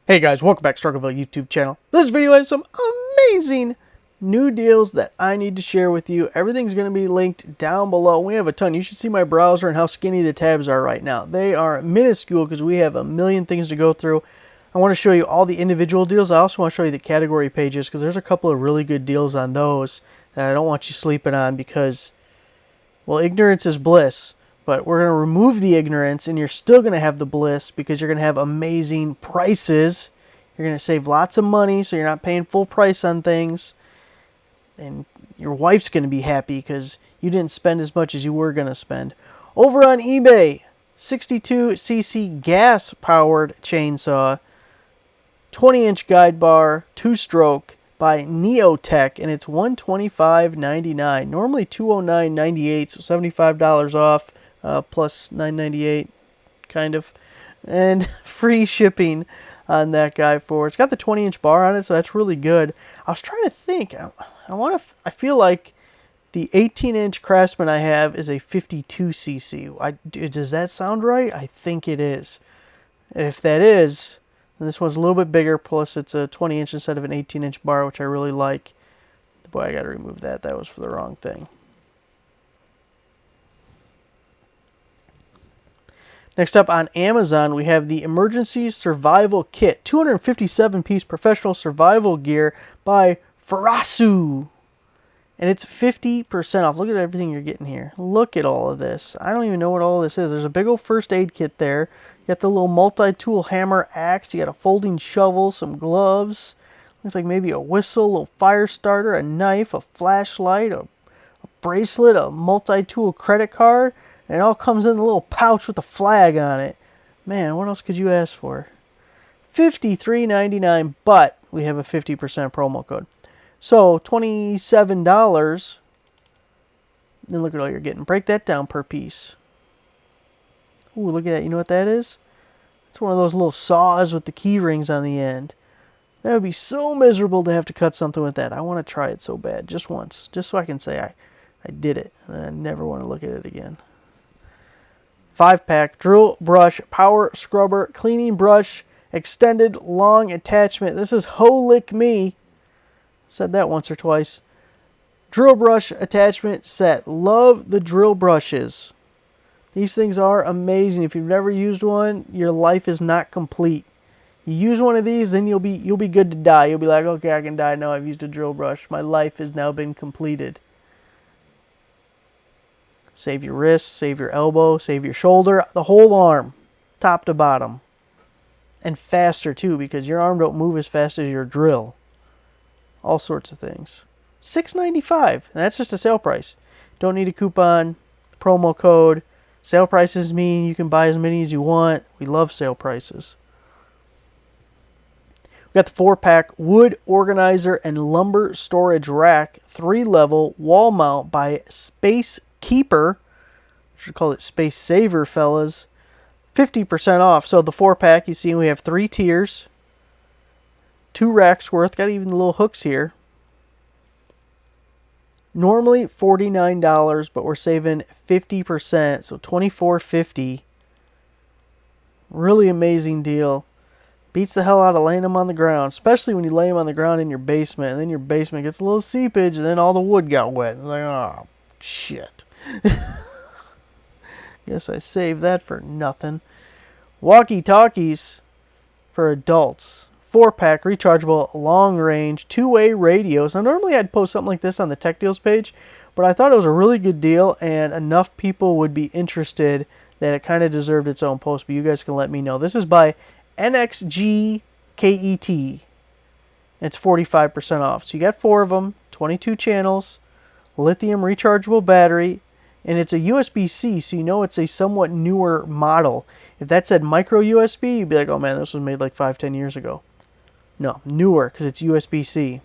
Hey guys, welcome back to Rockford YouTube channel. This video has some amazing new deals that I need to share with you. Everything's going to be linked down below. We have a ton. You should see my browser and how skinny the tabs are right now. They are minuscule because we have a million things to go through. I want to show you all the individual deals. I also want to show you the category pages because there's a couple of really good deals on those that I don't want you sleeping on because, well, ignorance is bliss. But we're going to remove the ignorance, and you're still going to have the bliss because you're going to have amazing prices. You're going to save lots of money, so you're not paying full price on things. And your wife's going to be happy because you didn't spend as much as you were going to spend. Over on eBay, 62cc gas-powered chainsaw, 20-inch guide bar, 2-stroke by Neotech, and it's $125.99. Normally $209.98, so $75 off. Plus $9.98, kind of, and free shipping on that guy for it. It's got the 20-inch bar on it, so that's really good. I was trying to think. I feel like the 18-inch Craftsman I have is a 52cc. Does that sound right? I think it is. If that is, then this one's a little bit bigger. Plus, it's a 20-inch instead of an 18-inch bar, which I really like. Boy, I got to remove that. That was for the wrong thing. Next up on Amazon, we have the Emergency Survival Kit, 257-piece professional survival gear by Furasu. And it's 50% off. Look at everything you're getting here. Look at all of this. I don't even know what all this is. There's a big old first aid kit there. You got the little multi-tool hammer axe. You got a folding shovel, some gloves. Looks like maybe a whistle, a little fire starter, a knife, a flashlight, a bracelet, a multi-tool credit card. And it all comes in a little pouch with a flag on it. Man, what else could you ask for? $53.99, but we have a 50% promo code. So $27. Then look at all you're getting. Break that down per piece. Ooh, look at that. You know what that is? It's one of those little saws with the key rings on the end. That would be so miserable to have to cut something with that. I want to try it so bad, just once. Just so I can say I did it. And I never want to look at it again. 5-pack drill brush power scrubber cleaning brush extended long attachment. This is Holick Me. Said that once or twice. Drill brush attachment set. Love the drill brushes. These things are amazing. If you've never used one, your life is not complete. You use one of these, then you'll be good to die. You'll be like, okay, I can die now. I've used a drill brush. My life has now been completed. Save your wrist, save your elbow, save your shoulder, the whole arm, top to bottom. And faster too, because your arm don't move as fast as your drill. All sorts of things. $6.95. That's just a sale price. Don't need a coupon, promo code. Sale prices mean you can buy as many as you want. We love sale prices. We got the 4-pack wood organizer and lumber storage rack, 3-level wall mount by Space Keeper. Should call it Space Saver, fellas. 50% off. So the 4-pack, you see we have 3 tiers. 2 racks worth. Got even the little hooks here. Normally $49, but we're saving 50%. So $24.50. Really amazing deal. Beats the hell out of laying them on the ground, especially when you lay them on the ground in your basement, and then your basement gets a little seepage, and then all the wood got wet. It's like, oh, shit. Guess I saved that for nothing. Walkie-talkies for adults. 4-pack rechargeable long-range 2-way radios. Now, normally I'd post something like this on the Tech Deals page, but I thought it was a really good deal, and enough people would be interested that it kind of deserved its own post, but you guys can let me know. This is by NXGKET. It's 45% off. So you got 4 of them, 22 channels, lithium rechargeable battery, and it's a USB-C, so you know it's a somewhat newer model. If that said micro USB, you'd be like, oh man, this was made like 5-10 years ago. No, newer, because it's USB-C.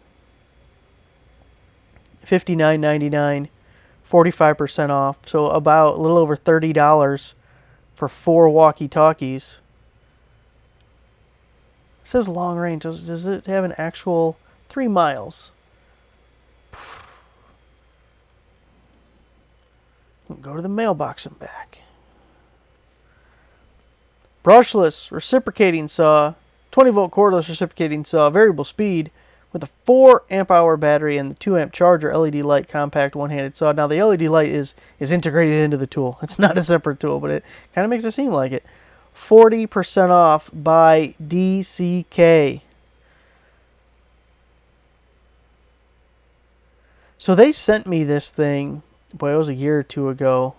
$59.99, 45% off. So about a little over $30 for 4 walkie-talkies. It says long range. Does it have an actual 3 miles? Go to the mailbox and back. Brushless reciprocating saw, 20-volt cordless reciprocating saw, variable speed, with a 4 amp hour battery and the 2 amp charger, LED light, compact one-handed saw. Now the LED light is integrated into the tool. It's not a separate tool, but it kind of makes it seem like it. 40% off by DCK. So they sent me this thing, boy, it was a year or two ago.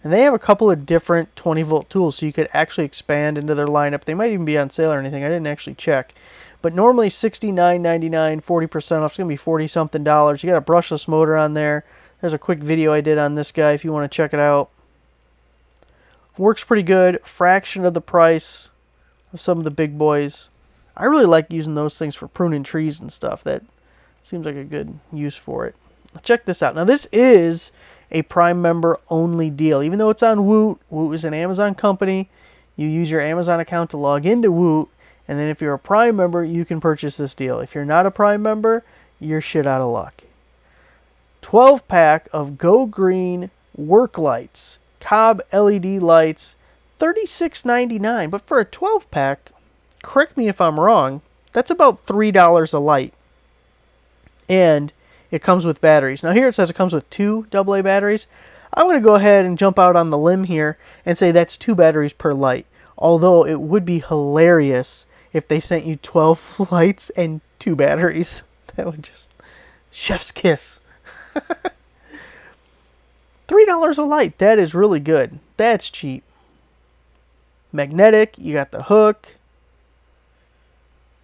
And they have a couple of different 20-volt tools, so you could actually expand into their lineup. They might even be on sale or anything. I didn't actually check. But normally $69.99, 40% off. It's going to be $40-something. You got a brushless motor on there. There's a quick video I did on this guy if you want to check it out. Works pretty good. Fraction of the price of some of the big boys. I really like using those things for pruning trees and stuff. That seems like a good use for it. Check this out. Now this is a Prime member only deal. Even though it's on Woot, Woot is an Amazon company. You use your Amazon account to log into Woot, and then if you're a Prime member, you can purchase this deal. If you're not a Prime member, you're shit out of luck. 12-pack of Go Green work lights, Cobb LED lights, $36.99. But for a 12-pack, correct me if I'm wrong, that's about $3 a light. And it comes with batteries. Now here it says it comes with 2 AA batteries. I'm going to go ahead and jump out on the limb here and say that's 2 batteries per light. Although it would be hilarious if they sent you 12 lights and 2 batteries. That would just... chef's kiss. $3 a light. That is really good. That's cheap. Magnetic. You got the hook.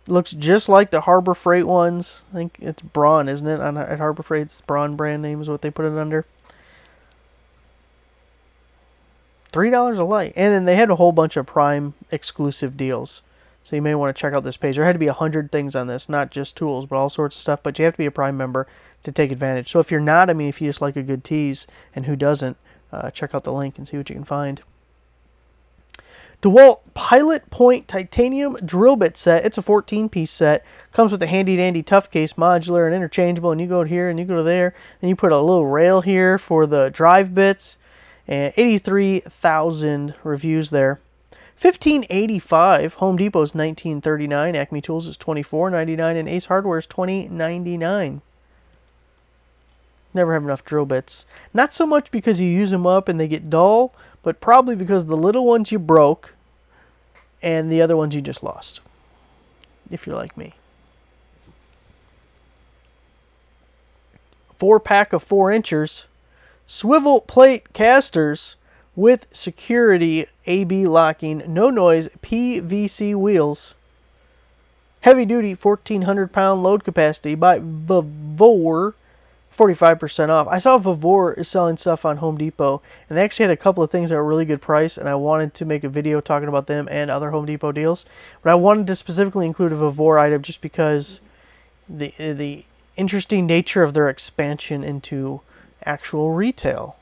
Looks just like the Harbor Freight ones. I think it's Braun, isn't it? At Harbor Freight, it's Braun brand name is what they put it under. $3 a light. And then they had a whole bunch of Prime exclusive deals. So you may want to check out this page. There had to be 100 things on this, not just tools, but all sorts of stuff. But you have to be a Prime member to take advantage. So if you're not, I mean, if you just like a good tease, and who doesn't, check out the link and see what you can find. DeWalt Pilot Point Titanium Drill Bit Set. It's a 14-piece set. Comes with a handy-dandy tough case, modular and interchangeable. And you go here and you go to there. And you put a little rail here for the drive bits. And 83,000 reviews there. $15.85. Home Depot's $19.39. Acme Tools is $24.99. And Ace Hardware is $20.99. Never have enough drill bits. Not so much because you use them up and they get dull, but probably because the little ones you broke and the other ones you just lost, if you're like me. 4-pack of 4-inchers, swivel plate casters with security AB locking, no noise PVC wheels, heavy duty 1,400-pound load capacity by Vavor. 45% off. I saw Vavor is selling stuff on Home Depot, and they actually had a couple of things that were really good price, and I wanted to make a video talking about them and other Home Depot deals. But I wanted to specifically include a Vavor item just because the interesting nature of their expansion into actual retail.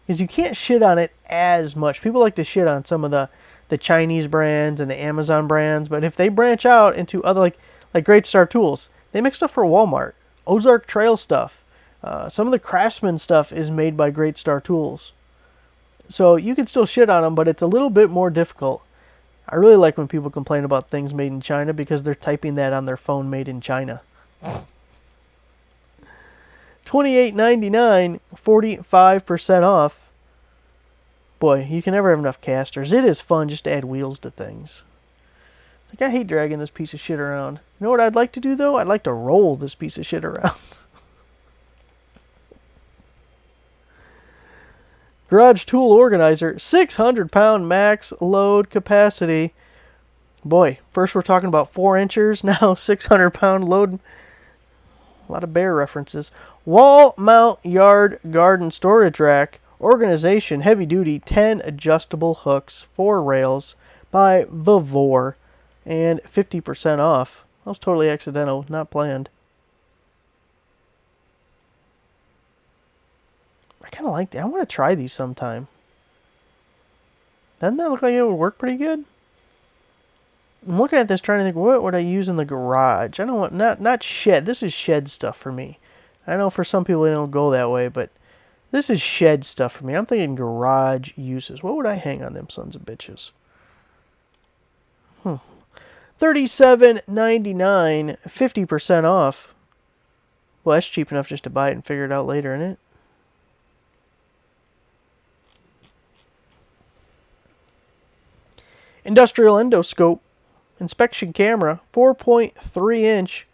Because you can't shit on it as much. People like to shit on some of the Chinese brands and the Amazon brands, but if they branch out into other, like Great Star Tools, they make stuff for Walmart. Ozark Trail stuff. Some of the Craftsman stuff is made by Great Star Tools. So you can still shit on them, but it's a little bit more difficult. I really like when people complain about things made in China because they're typing that on their phone, made in China. $28.99, 45% off. Boy, you can never have enough casters. It is fun just to add wheels to things. Like, I hate dragging this piece of shit around. You know what I'd like to do, though? I'd like to roll this piece of shit around. Garage tool organizer, 600-pound max load capacity. Boy, first we're talking about 4-inchers, now 600-pound load. A lot of bear references. Wall mount yard garden storage rack, organization, heavy duty, 10 adjustable hooks, 4 rails by Vavor. And 50% off. That was totally accidental, not planned. I kind of like that. I want to try these sometime. Doesn't that look like it would work pretty good? I'm looking at this trying to think, what would I use in the garage? I don't want, not shed. This is shed stuff for me. I know for some people they don't go that way, but this is shed stuff for me. I'm thinking garage uses. What would I hang on them sons of bitches? $37.99, 50% off. Well, that's cheap enough just to buy it and figure it out later, isn't it? Industrial endoscope, inspection camera, 4.3-inch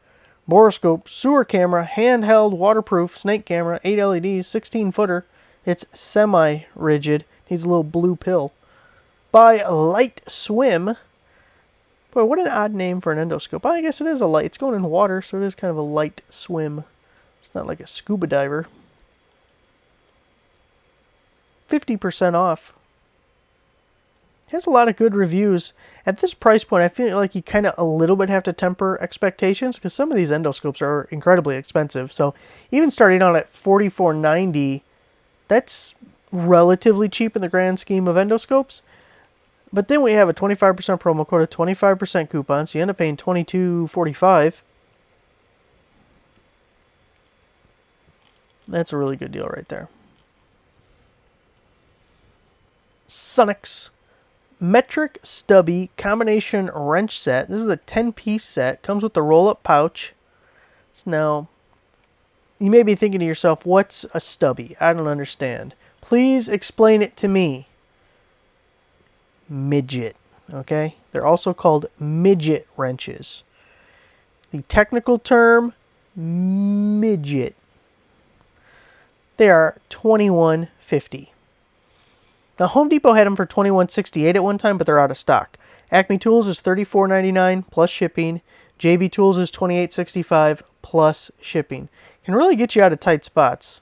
borescope, sewer camera, handheld, waterproof, snake camera, 8 LEDs, 16-footer. It's semi-rigid. Needs a little blue pill. By Light Swim. Boy, what an odd name for an endoscope. I guess it is a light. It's going in water, so it is kind of a light swim. It's not like a scuba diver. 50% off. Has a lot of good reviews. At this price point, I feel like you kind of a little bit have to temper expectations because some of these endoscopes are incredibly expensive. So even starting out at $44.90, that's relatively cheap in the grand scheme of endoscopes. But then we have a 25% promo code, a 25% coupon, so you end up paying $22.45. That's a really good deal right there. Sonic's metric stubby combination wrench set. This is a 10-piece set. Comes with the roll-up pouch. So now, you may be thinking to yourself, what's a stubby? I don't understand. Please explain it to me. Midget. Okay? They're also called midget wrenches. The technical term, midget. They are $21.50. Now, Home Depot had them for $21.68 at one time, but they're out of stock. Acme Tools is $34.99 plus shipping. JB Tools is $28.65 plus shipping. Can really get you out of tight spots.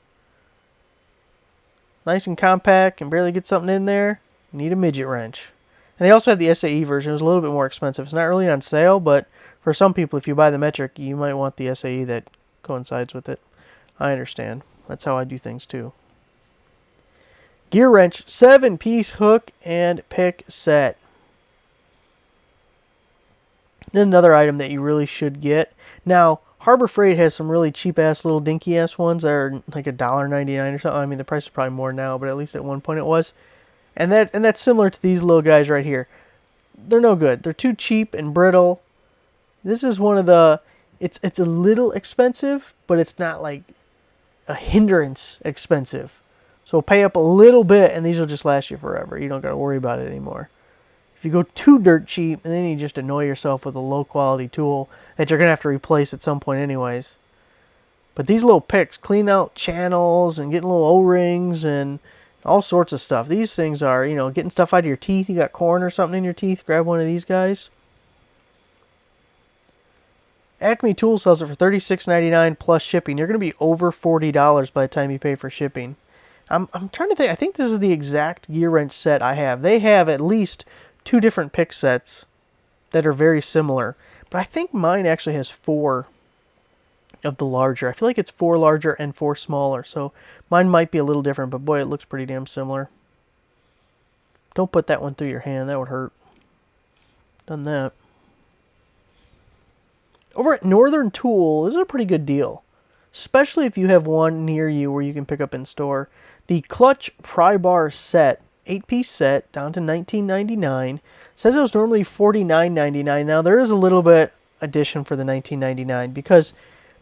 Nice and compact, can barely get something in there. You need a midget wrench. And they also have the SAE version. It was a little bit more expensive. It's not really on sale, but for some people, if you buy the metric, you might want the SAE that coincides with it. I understand. That's how I do things too. Gear wrench, 7-piece hook and pick set. Then another item that you really should get. Now, Harbor Freight has some really cheap-ass little dinky-ass ones that are like $1.99 or something. I mean, the price is probably more now, but at least at one point it was. And that's similar to these little guys right here. They're no good. They're too cheap and brittle. This is one of the... It's a little expensive, but it's not like a hindrance expensive. So pay up a little bit, and these will just last you forever. You don't got to worry about it anymore. If you go too dirt cheap, and then you just annoy yourself with a low-quality tool that you're going to have to replace at some point anyways. But these little picks, clean out channels and getting little O-rings and all sorts of stuff. These things are, you know, getting stuff out of your teeth. You got corn or something in your teeth, grab one of these guys. Acme Tools sells it for $36.99 plus shipping. You're going to be over $40 by the time you pay for shipping. I'm trying to think. I think this is the exact gear wrench set I have. They have at least 2 different pick sets that are very similar. But I think mine actually has 4 of the larger. I feel like it's 4 larger and 4 smaller. So mine might be a little different, but boy, it looks pretty damn similar. Don't put that one through your hand. That would hurt. Done that. Over at Northern Tool, this is a pretty good deal. Especially if you have one near you where you can pick up in store. The clutch pry bar set, 8-piece set, down to $19.99. Says it was normally $49.99. Now there is a little bit addition for the $19.99 because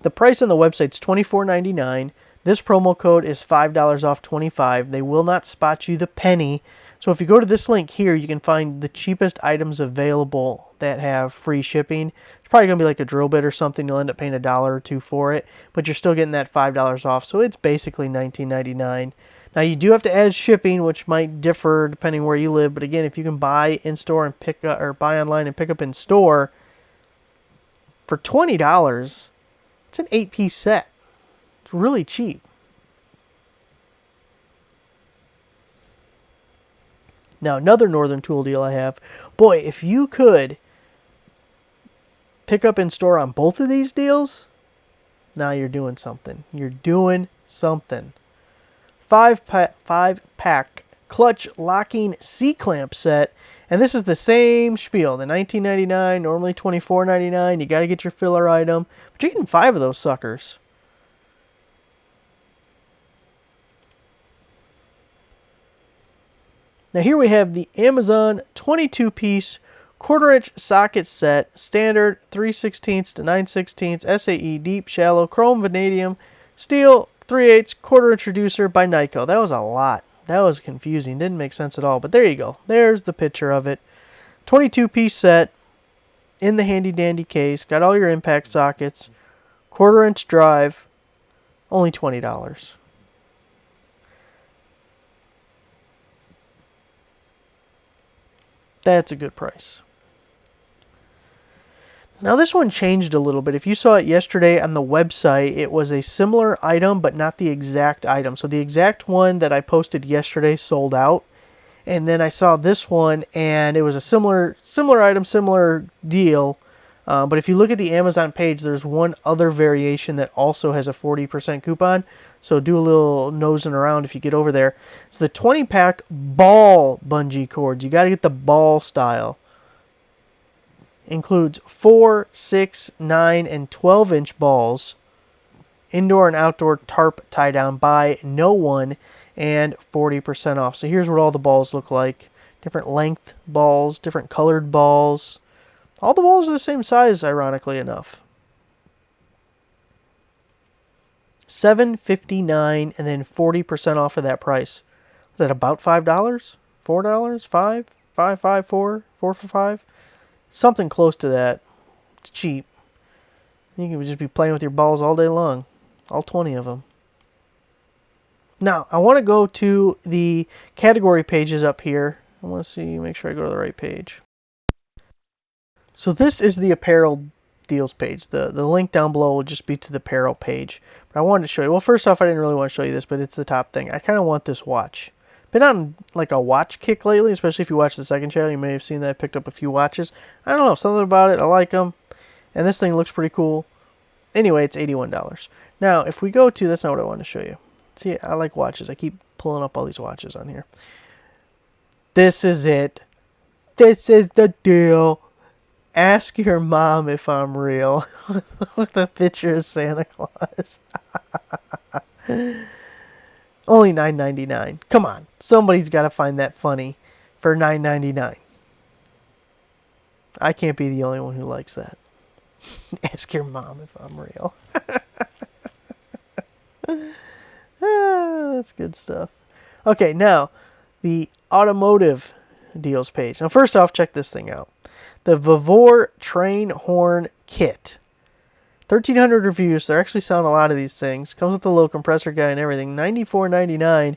the price on the website is $24.99. This promo code is $5 off $25. They will not spot you the penny. So if you go to this link here, you can find the cheapest items available that have free shipping. It's probably going to be like a drill bit or something. You'll end up paying $1 or $2 for it, but you're still getting that $5 off. So it's basically $19.99. Now you do have to add shipping, which might differ depending where you live. But again, if you can buy in store and pick up, or buy online and pick up in store for $20, it's an 8-piece set. It's really cheap. Now, another Northern Tool deal I have. Boy, if you could pick up in store on both of these deals, now you're doing something. You're doing something. 5-pack clutch locking C-clamp set. And this is the same spiel. The $19.99, normally $24.99. You got to get your filler item. But you're getting 5 of those suckers. Now here we have the Amazon 22-piece 1/4-inch socket set, standard 3/16 to 9/16, SAE, deep, shallow, chrome, vanadium, steel, 3/8, 1/4-inch reducer by Nyko. That was a lot. That was confusing. Didn't make sense at all. But there you go. There's the picture of it. 22-piece set in the handy dandy case. Got all your impact sockets. 1/4-inch drive. Only $20. That's a good price. Now this one changed a little bit. If you saw it yesterday on the website, it was a similar item, but not the exact item. So the exact one that I posted yesterday sold out. And then I saw this one, and it was a similar item, similar deal. But if you look at the Amazon page, there's one other variation that also has a 40% coupon. So do a little nosing around if you get over there. It's the 20-pack ball bungee cords. You got to get the ball style. Includes 4, 6, 9, and 12-inch balls. Indoor and outdoor tarp tie down by no one. And 40% off. So here's what all the balls look like. Different length balls, different colored balls. All the balls are the same size, ironically enough. $7.59 and then 40% off of that price. Is that about $5? $4? $5? $5, 4? 4 for $5? Something close to that. It's cheap. You can just be playing with your balls all day long. All 20 of them. Now, I want to go to the category pages up here. I want to see, make sure I go to the right page. So this is the apparel deals page. The link down below will just be to the apparel page. But I wanted to show you. Well, first off, I didn't really want to show you this, but it's the top thing. I kind of want this watch. Been on like a watch kick lately, especially if you watch the second channel. You may have seen that I picked up a few watches. I don't know, something about it. I like them. And this thing looks pretty cool. Anyway, it's $81. Now, if we go to, that's not what I want to show you. See, I like watches. I keep pulling up all these watches on here. This is it. This is the deal. Ask your mom if I'm real. With the picture of Santa Claus. Only $9.99. Come on. Somebody's got to find that funny for $9.99. I can't be the only one who likes that. Ask your mom if I'm real. That's good stuff. Okay, now the automotive deals page. Now, first off, check this thing out. The Vavor Train Horn Kit. 1,300 reviews. They're actually selling a lot of these things. Comes with the low compressor guy and everything. $94.99.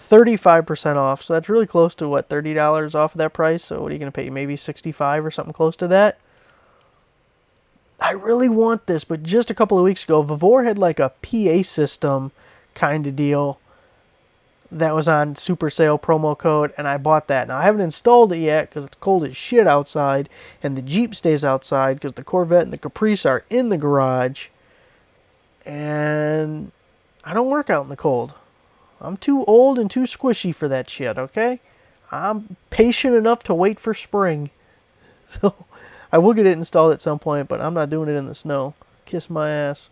35% off. So that's really close to, what, $30 off of that price? So what are you going to pay? Maybe $65 or something close to that? I really want this, but just a couple of weeks ago, Vavor had like a PA system kind of deal that was on super sale promo code, and I bought that. Now I haven't installed it yet because it's cold as shit outside, and the Jeep stays outside because the Corvette and the Caprice are in the garage, and I don't work out in the cold. I'm too old and too squishy for that shit, okay? I'm patient enough to wait for spring. So I will get it installed at some point, but I'm not doing it in the snow. Kiss my ass.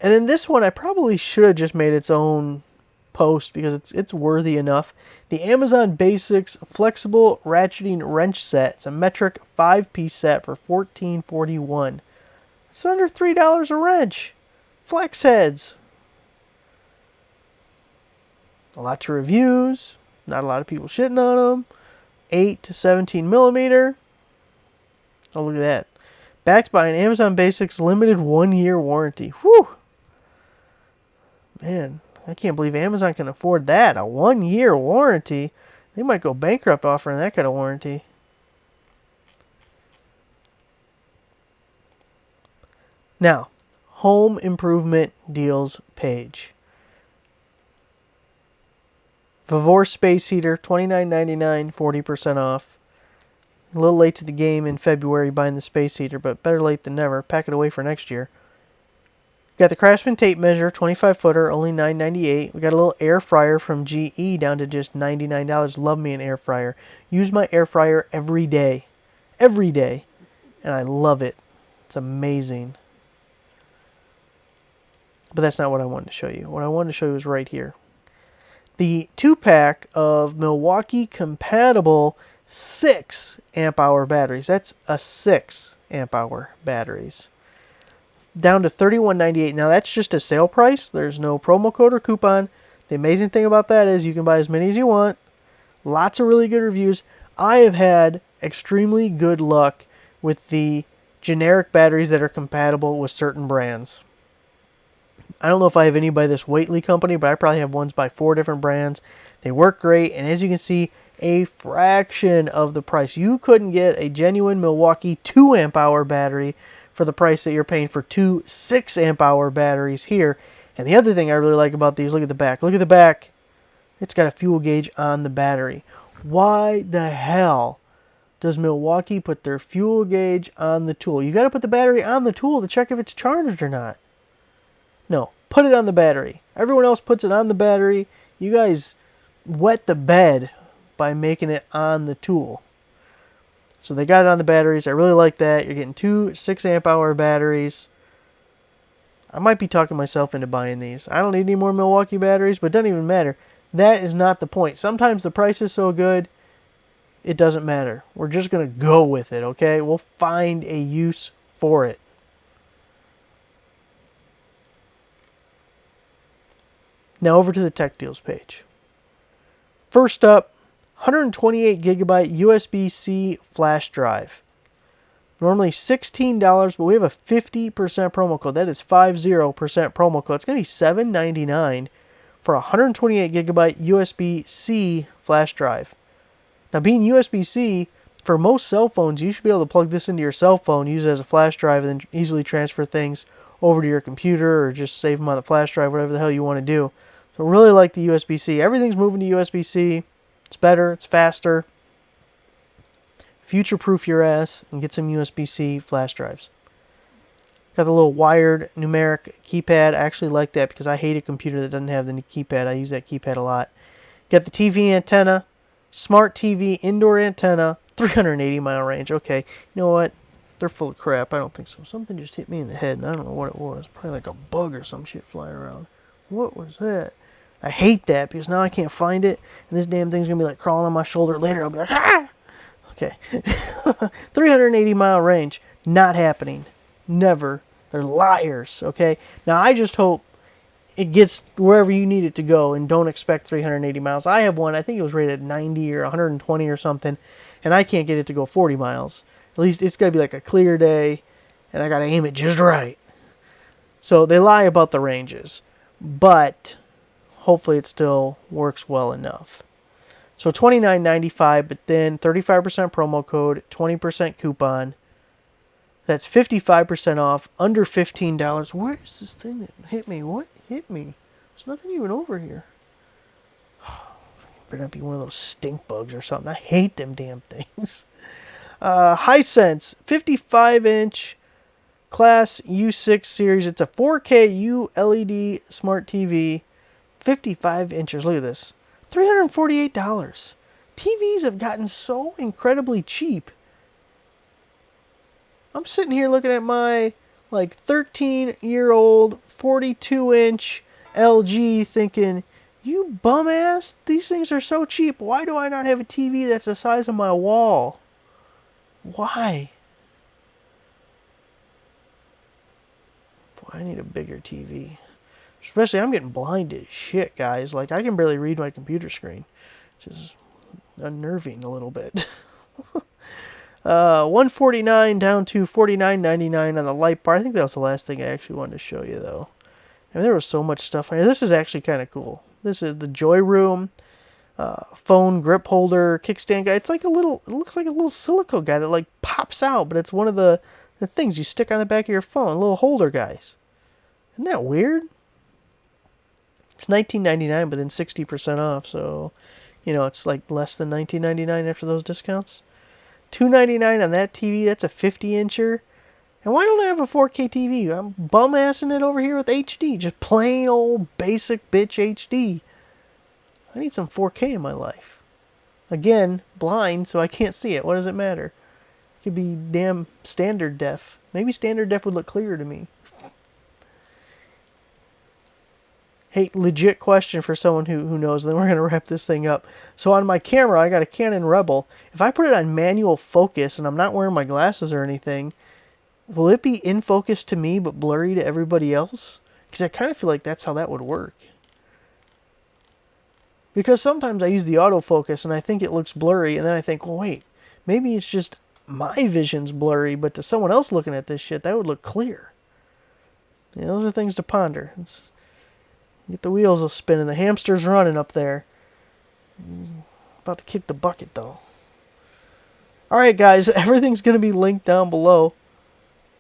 And then this one, I probably should have just made its own post because it's worthy enough. The Amazon Basics Flexible Ratcheting Wrench Set. It's a metric 5-piece set for $14.41. It's under $3 a wrench. Flex heads. Lots of reviews. Not a lot of people shitting on them. 8 to 17 millimeter. Oh, look at that. Backed by an Amazon Basics limited 1-year warranty. Whew. Man, I can't believe Amazon can afford that. A 1-year warranty. They might go bankrupt offering that kind of warranty. Now, home improvement deals page. Vavor space heater, $29.99, 40% off. A little late to the game in February buying the space heater, but better late than never. Pack it away for next year. Got the Craftsman tape measure, 25-footer, only $9.98. We got a little air fryer from GE down to just $99. Love me an air fryer. Use my air fryer every day. Every day. And I love it. It's amazing. But that's not what I wanted to show you. What I wanted to show you is right here. The 2-pack of Milwaukee compatible 6 amp hour batteries. That's a 6 amp hour batteries. Down to $31.98. Now that's just a sale price. There's no promo code or coupon. The amazing thing about that is you can buy as many as you want. Lots of really good reviews. I have had extremely good luck with the generic batteries that are compatible with certain brands. I don't know if I have any by this Whately company, but I probably have ones by 4 different brands. They work great, and as you can see, a fraction of the price. You couldn't get a genuine Milwaukee 2 amp hour battery for the price that you're paying for 2 6 amp hour batteries here. And the other thing I really like about these, look at the back. Look at the back. It's got a fuel gauge on the battery. Why the hell does Milwaukee put their fuel gauge on the tool? You got to put the battery on the tool to check if it's charged or not. No, put it on the battery. Everyone else puts it on the battery. You guys wet the bed by making it on the tool. So they got it on the batteries. I really like that. You're getting 2 6 amp hour batteries. I might be talking myself into buying these. I don't need any more Milwaukee batteries, but it doesn't even matter. That is not the point. Sometimes the price is so good, it doesn't matter. We're just going to go with it, okay? We'll find a use for it. Now over to the tech deals page. First up, 128 gigabyte USB-C flash drive. Normally $16, but we have a 50% promo code. That is 50% promo code. It's going to be $7.99 for a 128 gigabyte USB-C flash drive. Now, being USB-C, for most cell phones, you should be able to plug this into your cell phone, use it as a flash drive, and then easily transfer things over to your computer or just save them on the flash drive, whatever the hell you want to do. So I really like the USB-C. Everything's moving to USB-C. It's better. It's faster. Future-proof your ass and get some USB-C flash drives. Got the little wired numeric keypad. I actually like that because I hate a computer that doesn't have the keypad. I use that keypad a lot. Got the TV antenna. Smart TV indoor antenna. 380 mile range. Okay, you know what? They're full of crap. I don't think so. Something just hit me in the head and I don't know what it was. Probably like a bug or some shit flying around. What was that? I hate that because now I can't find it. And this damn thing's going to be like crawling on my shoulder. Later I'll be like, ah! Okay. 380 mile range. Not happening. Never. They're liars. Okay. Now I just hope it gets wherever you need it to go and don't expect 380 miles. I have one. I think it was rated 90 or 120 or something. And I can't get it to go 40 miles. At least it's got to be like a clear day. And I got to aim it just right. So they lie about the ranges. But hopefully it still works well enough. So $29.95, but then 35% promo code, 20% coupon. That's 55% off, under $15. Where is this thing that hit me? What hit me? There's nothing even over here. Better not be one of those stink bugs or something. I hate them damn things. Hisense, 55-inch Class U6 series. It's a 4K ULED smart TV. 55 inches. Look at this. $348. TVs have gotten so incredibly cheap. I'm sitting here looking at my like 13-year-old 42-inch LG thinking, you bum ass, these things are so cheap. Why do I not have a TV that's the size of my wall? Why? Boy, I need a bigger TV. Especially, I'm getting blinded as shit, guys. Like, I can barely read my computer screen. Which is unnerving a little bit. $149 down to $49.99 on the light bar. I think that was the last thing I actually wanted to show you, though. I mean, there was so much stuff on here. This is actually kind of cool. This is the Joy Room phone grip holder kickstand guy. It's like a little, it looks like a little silicone guy that like pops out, but it's one of the things you stick on the back of your phone, little holder guys. Isn't that weird? It's $19.99, but then 60% off, so you know it's like less than $19.99 after those discounts. $2.99 on that TV. That's a 50-incher. And why don't I have a 4K TV? I'm bum-assing it over here with HD. Just plain old basic bitch HD. I need some 4K in my life. Again, blind, so I can't see it. What does it matter? It could be damn standard def. Maybe standard def would look clearer to me. Hey, legit question for someone who knows, then we're going to wrap this thing up. So on my camera, I got a Canon Rebel. If I put it on manual focus and I'm not wearing my glasses or anything, will it be in focus to me but blurry to everybody else? Because I kind of feel like that's how that would work. Because sometimes I use the autofocus and I think it looks blurry, and then I think, well, wait, maybe it's just my vision's blurry, but to someone else looking at this shit, that would look clear. Yeah, those are things to ponder. Get the wheels a spinning. The hamster's running up there. About to kick the bucket, though. Alright, guys, everything's going to be linked down below.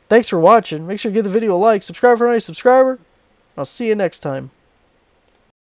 Thanks for watching. Make sure to give the video a like. Subscribe for a nice subscriber. I'll see you next time.